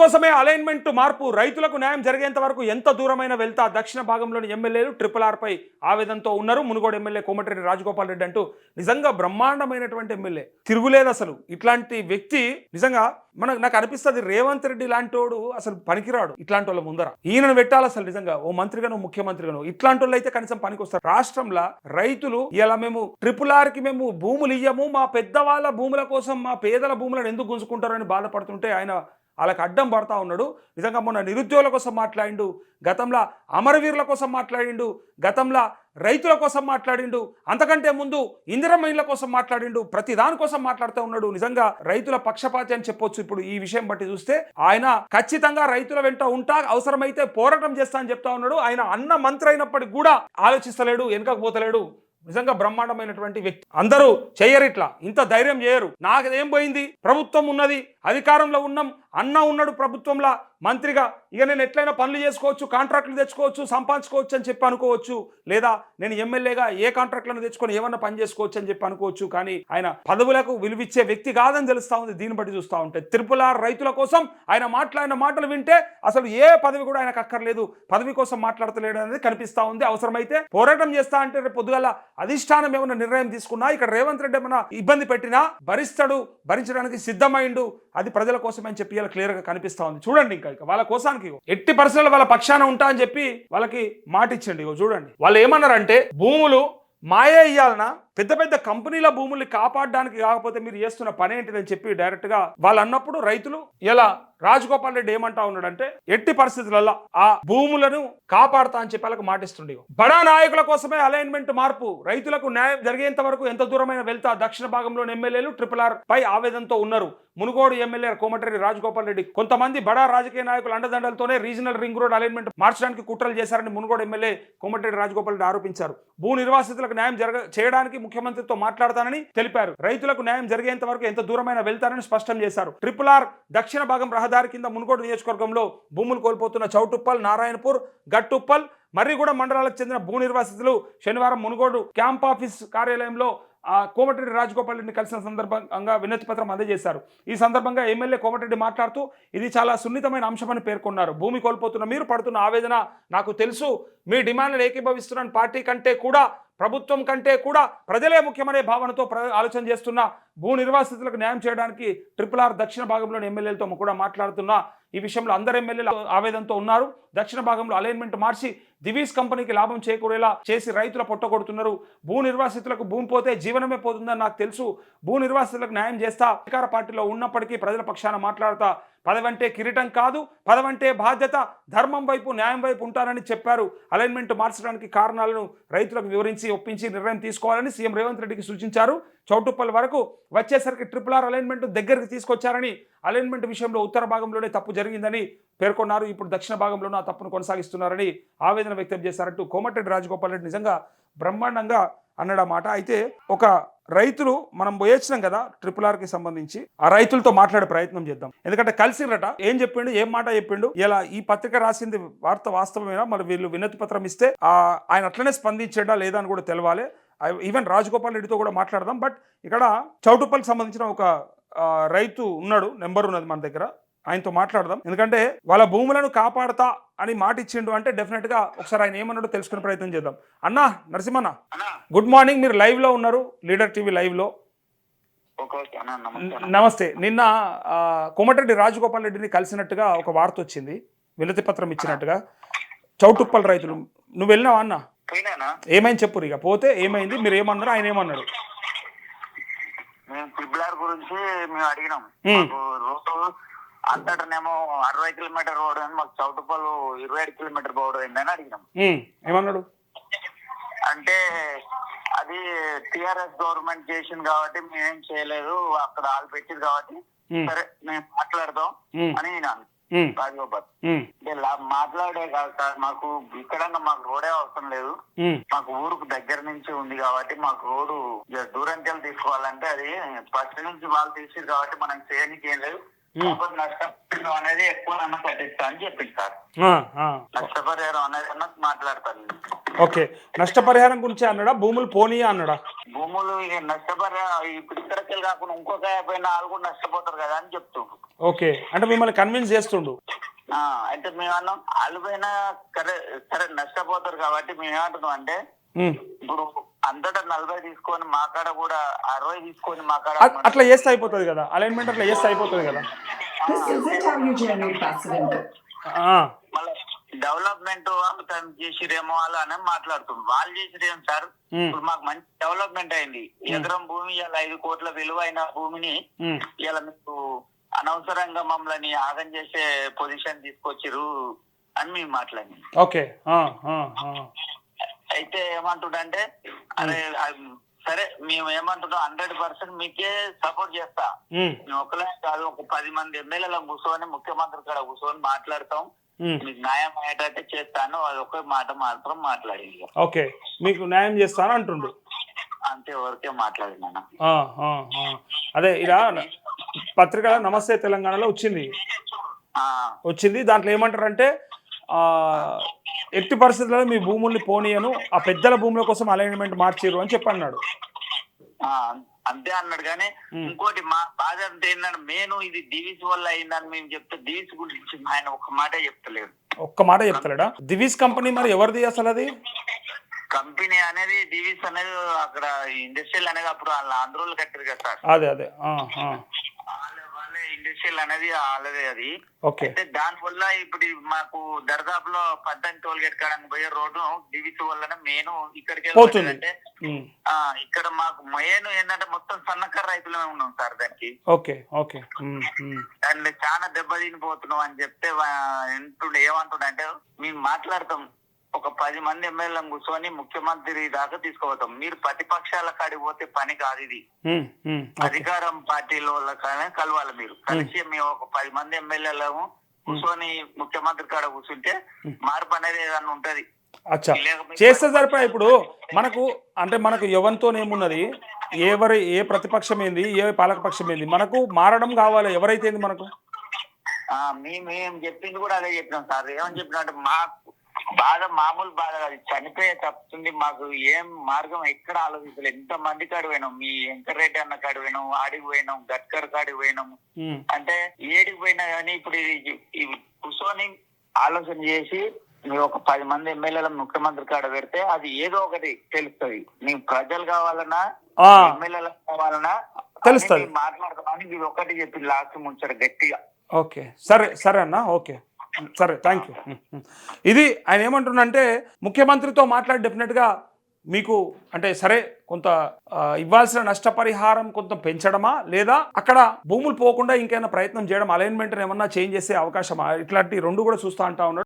కోసమే అలైన్మెంట్ మార్పు, రైతులకు న్యాయం జరిగేంత వరకు ఎంత దూరమైన వెళ్తా దక్షిణ భాగంలోని ఎమ్మెల్యేలు RRR పై ఆవేదనతో ఉన్నారు. మునుగోడు ఎమ్మెల్యే కోమటిరెడ్డి రాజగోపాల్ రెడ్డి అంటూ నిజంగా బ్రహ్మాండమైనటువంటి ఎమ్మెల్యే, తిరుగులేదు అసలు. ఇట్లాంటి వ్యక్తి నిజంగా నాకు అనిపిస్తుంది రేవంత్ రెడ్డి లాంటోడు అసలు పనికిరాడు ఇట్లాంటి వాళ్ళ ముందర. ఈయనను పెట్టాలి అసలు నిజంగా, ఓ మంత్రిగానో ముఖ్యమంత్రిగానో. ఇట్లాంటి వాళ్ళు అయితే కనీసం పనికి వస్తారు. రాష్ట్రంలో రైతులు ఇలా మేము RRR కి మేము భూములు ఇయ్యము, మా పెద్దవాళ్ళ భూముల కోసం మా పేదల భూములను ఎందుకు గుంజుకుంటారని బాధపడుతుంటే ఆయన వాళ్ళకి అడ్డం పడతా ఉన్నాడు. నిజంగా మొన్న నిరుద్యోగుల కోసం మాట్లాడిండు, గతంలో అమరవీరుల కోసం మాట్లాడిండు, గతంలో రైతుల కోసం మాట్లాడిండు, అంతకంటే ముందు ఇందిరమ్మ ఇళ్ల కోసం మాట్లాడిండు. ప్రతి దాని కోసం మాట్లాడుతూ ఉన్నాడు. నిజంగా రైతుల పక్షపాతి అని చెప్పొచ్చు. ఇప్పుడు ఈ విషయం బట్టి చూస్తే ఆయన ఖచ్చితంగా రైతుల వెంట ఉంటా, అవసరమైతే పోరాటం చేస్తా అని చెప్తా ఉన్నాడు. ఆయన అన్న మంత్రి అయినప్పటికీ కూడా ఆలోచిస్తలేడు, వెనకపోతలేడు. నిజంగా బ్రహ్మాండమైనటువంటి వ్యక్తి. అందరూ చెయ్యరు, ఇట్లా ఇంత ధైర్యం చేయరు. నాకేం పోయింది, ప్రభుత్వం ఉన్నది, అధికారంలో ఉన్నాం, అన్న ఉన్నాడు ప్రభుత్వంలో మంత్రిగా, ఇక నేను ఎట్లయినా పనులు చేసుకోవచ్చు, కాంట్రాక్టులు తెచ్చుకోవచ్చు, సంపాదించుకోవచ్చు అని చెప్పి అనుకోవచ్చు. లేదా నేను ఎమ్మెల్యేగా ఏ కాంట్రాక్టులను తెచ్చుకొని ఏమన్నా పని చేసుకోవచ్చు అని చెప్పి అనుకోవచ్చు. కానీ ఆయన పదవులకు విలువిచ్చే వ్యక్తి కాదని తెలుస్తా ఉంది దీన్ని బట్టి చూస్తూ ఉంటే. RRR రైతుల కోసం ఆయన మాట్లాడిన మాటలు వింటే అసలు ఏ పదవి కూడా ఆయనకు అక్కర్లేదు, పదవి కోసం మాట్లాడతలేడు అనేది కనిపిస్తా ఉంది. అవసరమైతే పోరాటం చేస్తా అంటే రేపు పొద్దుగాల అధిష్టానం ఏమైనా నిర్ణయం తీసుకున్నా, ఇక్కడ రేవంత్ రెడ్డి ఏమైనా ఇబ్బంది పెట్టినా భరిస్తాడు, భరించడానికి సిద్ధమైండు. అది ప్రజల కోసమే అని చెప్పి ఇలా క్లియర్ గా కనిపిస్తా ఉంది. చూడండి, ఇంకా వాళ్ళ కోసానికి ఎట్టి పరిస్థితుల్లో వాళ్ళ పక్షాన ఉంటా అని చెప్పి వాళ్ళకి మాట ఇచ్చండి. చూడండి వాళ్ళు ఏమన్నారంటే, భూములు మాయే ఇయ్యాలనా, పెద్ద పెద్ద కంపెనీల భూముల్ని కాపాడడానికి కాకపోతే మీరు చేస్తున్న పని ఏంటిదని చెప్పి డైరెక్ట్ గా వాళ్ళు అన్నప్పుడు రైతులు ఇలా రాజగోపాల్ రెడ్డి ఏమంటా ఉన్నాడంటే, ఎట్టి పరిస్థితులలో ఆ భూములను కాపాడుతా అని చెప్పి వాళ్ళకి మాటిస్తుండే. బడా నాయకుల కోసమే అలైన్మెంట్ మార్పు, రైతులకు న్యాయం జరిగేంత వరకు ఎంత దూరమైన వెళ్తా దక్షిణ భాగంలోని ఎమ్మెల్యేలు RRR పై ఆవేదనతో ఉన్నారు. మునుగోడు ఎమ్మెల్యే కోమటిరెడ్డి రాజగోపాల్ రెడ్డి కొంతమంది బడా రాజకీయ నాయకుల అండదండలతోనే రీజనల్ రింగ్ రోడ్ అలైన్మెంట్ మార్చడానికి కుట్రలు చేశారని మునుగోడు ఎమ్మెల్యే కోమటిరెడ్డి రాజగోపాల్ రెడ్డి ఆరోపించారు. భూ నిర్వాసితులకు న్యాయం చేయడానికి ముఖ్యమంత్రితో మాట్లాడతానని తెలిపారు. రైతులకు న్యాయం జరిగేంత వరకు ఎంత దూరమైన వెళ్తారని స్పష్టం చేశారు. RRR దక్షిణ భాగం రహదారి కింద మునుగోడు నియోజకవర్గంలో భూములు కోల్పోతున్న చౌటుప్పల్, నారాయణపూర్, గట్టుప్పల్, మర్రిగూడ మండలాలకు చెందిన భూ నిర్వాసితులు శనివారం మునుగోడు క్యాంప్ ఆఫీస్ కార్యాలయంలో కోమటిరెడ్డి రాజగోపాల్ రెడ్డిని కలిసిన సందర్భంగా వినతి పత్రం అందజేశారు. ఈ సందర్భంగా ఎమ్మెల్యే కోమటిరెడ్డి మాట్లాడుతూ ఇది చాలా సున్నితమైన అంశమని పేర్కొన్నారు. భూమి కోల్పోతున్న మీరు పడుతున్న ఆవేదన నాకు తెలుసు. మీ డిమాండ్లు ఏకీభవిస్తున్న పార్టీ కంటే కూడా, ప్రభుత్వం కంటే కూడా ప్రజలే ముఖ్యమనే భావనతో ఆలోచన చేస్తున్న భూ నిర్వాసితులకు న్యాయం చేయడానికి RRR దక్షిణ భాగంలోని ఎమ్మెల్యేలతో కూడా మాట్లాడుతున్నా. ఈ విషయంలో అందరు ఎమ్మెల్యేలు ఆవేదనతో ఉన్నారు. దక్షిణ భాగంలో అలైన్మెంట్ మార్చి దివీస్ కంపెనీకి లాభం చేకూరేలా చేసి రైతుల పొట్టగొడుతున్నారు. భూ నిర్వాసితులకు భూమి పోతే జీవనమే పోతుందని నాకు తెలుసు. భూ నిర్వాసితులకు న్యాయం చేస్తా, అధికార పార్టీలో ఉన్నప్పటికీ ప్రజల పక్షాన మాట్లాడతా. పదవంటే కిరీటం కాదు, పదవంటే బాధ్యత, ధర్మం వైపు, న్యాయం వైపు ఉంటారని చెప్పారు. అలైన్మెంట్ మార్చడానికి కారణాలను రైతులకు వివరించి ఒప్పించి నిర్ణయం తీసుకోవాలని సీఎం రేవంత్ రెడ్డికి సూచించారు. చౌటుప్పల్ వరకు వచ్చేసరికి RRR అలైన్మెంట్ దగ్గరికి తీసుకొచ్చారని, అలైన్మెంట్ విషయంలో ఉత్తర భాగంలోనే తప్పు జరిగిందని పేర్కొన్నారు. ఇప్పుడు దక్షిణ భాగంలోనూ ఆ తప్పును కొనసాగిస్తున్నారని ఆవేదన వ్యక్తం చేశారంటూ కోమటిరెడ్డి రాజగోపాల్ రెడ్డి నిజంగా బ్రహ్మాండంగా అన్నాడన్నమాట. అయితే ఒక రైతులు మనం పోయొచ్చినాం కదా RRRకి సంబంధించి, ఆ రైతులతో మాట్లాడే ప్రయత్నం చేద్దాం. ఎందుకంటే కలిసిరట, ఏం చెప్పిండు, ఏం మాట చెప్పిండు, ఇలా ఈ పత్రిక రాసింది వార్త వాస్తవమేనా, మరి వీళ్ళు వినతి పత్రం ఇస్తే ఆయన అట్లనే స్పందించాడా లేదా అని కూడా తెలవాలి. ఈవెన్ రాజగోపాల్ రెడ్డితో కూడా మాట్లాడదాం. బట్ ఇక్కడ చౌటుప్పల్కి సంబంధించిన ఒక రైతు ఉన్నాడు, నెంబర్ ఉన్నది మన దగ్గర, ఆయనతో మాట్లాడదాం. ఎందుకంటే వాళ్ళ భూములను కాపాడతా అని మాట ఇచ్చిండు అంటే డెఫినెట్ గా ఒకసారి ఆయన ఏమన్నాడో తెలుసుకునే ప్రయత్నం చేద్దాం. అన్నా, నరసింహన్న, గుడ్ మార్నింగ్. మీరు లైవ్ లో ఉన్నారు, లీడర్ టీవీ లైవ్ లో. నమస్తే. నిన్న కోమటిరెడ్డి రాజగోపాల్ రెడ్డిని కలిసినట్టుగా ఒక వార్త వచ్చింది, వినతి పత్రం ఇచ్చినట్టుగా. చౌటుప్పల్ రైతులు, నువ్వు వెళ్ళినావా అన్న? ఏమైంది చెప్పు. ఇక పోతే ఏమైంది, మీరు ఏమన్నారు, ఆయన ఏమన్నాడు? గురించి మేము అడిగినాం. అంతటనేమో 60 కిలోమీటర్ రోడ్ అని, మాకు చౌటుప్పల్ 25 కిలోమీటర్ రోడ్ అయిందని అడిగినాం. ఏమన్నాడు అంటే, అది టిఆర్ఎస్ గవర్నమెంట్ చేసింది కాబట్టి మేమేం చేయలేదు, అక్కడ వాళ్ళు పెట్టింది కాబట్టి సరే మేము మాట్లాడదాం అని రాజగోపాల్. మాట్లాడే కాదు సార్, మాకు ఇక్కడ మాకు రోడే అవసరం లేదు, మాకు ఊరుకు దగ్గర నుంచి ఉంది కాబట్టి మాకు రోడ్డు దూరంకెళ్ళి తీసుకోవాలంటే అది ఫస్ట్ నుంచి వాళ్ళు తీసేది కాబట్టి మనం చేయడానికి ఏం లేదు, కాకపోతే నష్టపరిహారం అనేది ఎక్కువ నన్ను కట్టిస్తా అని చెప్పింది సార్. ఆ, ఆ. నష్టపరిహారం అనేది అన్నది మాట్లాడతాను. ఓకే, నష్టపరిహారం గురించి అన్నాడా, భూములు పోనీయా అన్నాడా? భూములు ఇక నష్టపరిహారం ఇప్పుడు ఇక్కడికి కాకుండా ఇంకొక 50 వాళ్ళు కూడా నష్టపోతారు కదా అని చెప్తుండ్రు. ఓకే, అంటే మిమ్మల్ని కన్విన్స్ చేస్తుండు. అయితే మేమన్నాం వాళ్ళు పోయినా సరే నష్టపోతారు కాబట్టి మేమేమంటున్నాం అంటే ఇప్పుడు అంతటా 40 తీసుకొని మా కాడ కూడా 60 తీసుకొని మా కాడ అట్లా చేస్తే అయిపోతుంది కదా, అలైన్మెంట్ అట్లా చేస్తే అయిపోతుంది కదా. మళ్ళీ డెవలప్మెంట్ చేసిరేమో వాళ్ళు అని మాట్లాడుతున్నారు. వాళ్ళు చేసిరేం సార్, ఇప్పుడు మాకు మంచి డెవలప్మెంట్ అయింది. ఎకరం భూమి ఇలా 5 కోట్ల విలువైన భూమిని ఇలా మీకు అనవసరంగా మమ్మల్ని ఆగం చేసే పొజిషన్ తీసుకొచ్చిరు అని మేము మాట్లాడి. ఓకే, అయితే ఏమంటుండంటే అరే సరే మేము ఏమంటున్నాం 100% మీకే సపోర్ట్ చేస్తా. మేము ఒకలే కాదు, ఒక 10 మంది ఎమ్మెల్యేలను కూర్చొని ముఖ్యమంత్రి కాడ కూర్చొని మాట్లాడతాం, మీకు న్యాయం అయ్యేటట్టే చేస్తాను. అది ఒక మాట మాత్రం మాట్లాడింది. ఓకే, మీకు న్యాయం చేస్తాను అంటుండు అంతే, వరకే మాట్లాడినా. అదే ఇలా పత్రిక నమస్తే తెలంగాణలో వచ్చింది. దాంట్లో ఏమంటారంటే ఎట్టి పరిస్థితుల్లో మీ భూముల్ని పోనీయను, ఆ పెద్దల భూముల కోసం అలైన్మెంట్ మార్చిరు అని చెప్పన్నాడు. అంతే అన్నాడు. కానీ ఇంకోటి మా బాధ అంటే ఏంటంటే మెయిన్ ఇది డివిస్ వల్ల అయిందని మేము చెప్తే డివిస్ గురించి ఆయన ఒక్క మాట చెప్తలేడు. ఒక్క మాట చెప్తలేడా? దివిస్ కంపెనీ మరి ఎవరిది అసలు? అది కంపెనీ అనేది డివిస్ అనేది అక్కడ ఇండస్ట్రియల్ అనేది అప్పుడు వాళ్ళ ఆంధ్రోళ్ళు కట్టారు కదా సార్. అదే వాళ్ళే ఇండస్ట్రియల్ అనేది వాళ్ళదే అది. ఓకే, అయితే దాని వల్ల ఇప్పుడు మాకు దర్దాపులో 18 టోల్ గేట్ కాడానికి పోయే రోడ్డు డివిస్ వల్లనే మెయిన్ ఇక్కడికి అంటే ఇక్కడ మాకు మెయిన్ ఏంటంటే మొత్తం సన్నకారు రైతులమే ఉన్నాం సార్ దానికి. ఓకే, దాన్ని చాలా దెబ్బతినిపోతున్నాం అని చెప్తే ఏమంటుండే అంటే మేము మాట్లాడతాం, ఒక 10 మంది ఎమ్మెల్యేలను కూర్చొని ముఖ్యమంత్రి దాకా తీసుకుపోతాం. మీరు ప్రతిపక్షాల కాడికి పోతే పని కాదు ఇది, అధికారం పార్టీల వాళ్ళ కలవాలి. మీరు కలిసి మేము ఒక 10 మంది ఎమ్మెల్యేలను కూర్చొని ముఖ్యమంత్రి కాడ కూర్చుంటే మార్పు అనేది ఏదన్నా ఉంటది. అచ్చా, చేస్తే సరిపోయి. ఇప్పుడు మనకు ఎవరితోనేమున్నది, ఏ ప్రతిపక్షం ఏంది, ఏ పాలకపక్షం ఏంది, మనకు మారడం కావాలి. ఎవరైతే మనకు మేము చెప్పింది కూడా అదే చెప్పినాం సార్. ఏమని చెప్పినట్టు మాకు బాధ మామూలు బాధ కాదు, చనిపోయే తప్పుతుంది. మాకు ఏం మార్గం ఎక్కడ ఆలోచించలేదు. ఎంత మంది కాడి పోయినాం, మీ వెంకటరెడ్డి అన్న కాడి పోయినాం, ఆడికి పోయినాం, గడ్కర్ కాడికి పోయినాం. అంటే ఏడికి పోయినా కానీ ఇప్పుడు ఇవి కూర్చొని ఆలోచన చేసి మీరు ఒక 10 మంది ఎమ్మెల్యేలను ముఖ్యమంత్రి కాడ పెడితే అది ఏదో ఒకటి తెలుస్తుంది. మీకు ప్రజలు కావాలన్నా ఎమ్మెల్యేలు కావాలన్నా తెలుస్తుంది. మాట్లాడతామని మీరు ఒకటి చెప్పి లాస్ట్ ముంచారు గట్టిగా. ఓకే, సరే అన్న, ఓకే సరే, థ్యాంక్ యూ. ఇది ఆయన ఏమంటున్నంటే ముఖ్యమంత్రితో మాట్లాడి డెఫినెట్గా మీకు అంటే సరే కొంత ఇవ్వాల్సిన నష్టపరిహారం కొంత పెంచడమా, లేదా అక్కడ భూములు పోకుండా ఇంకేమైనా ప్రయత్నం చేయడం, అలైన్మెంట్ ఏమన్నా చేంజ్ చేసే అవకాశమా, ఇట్లాంటి 2 కూడా చూస్తా అంటా ఉన్నాడు.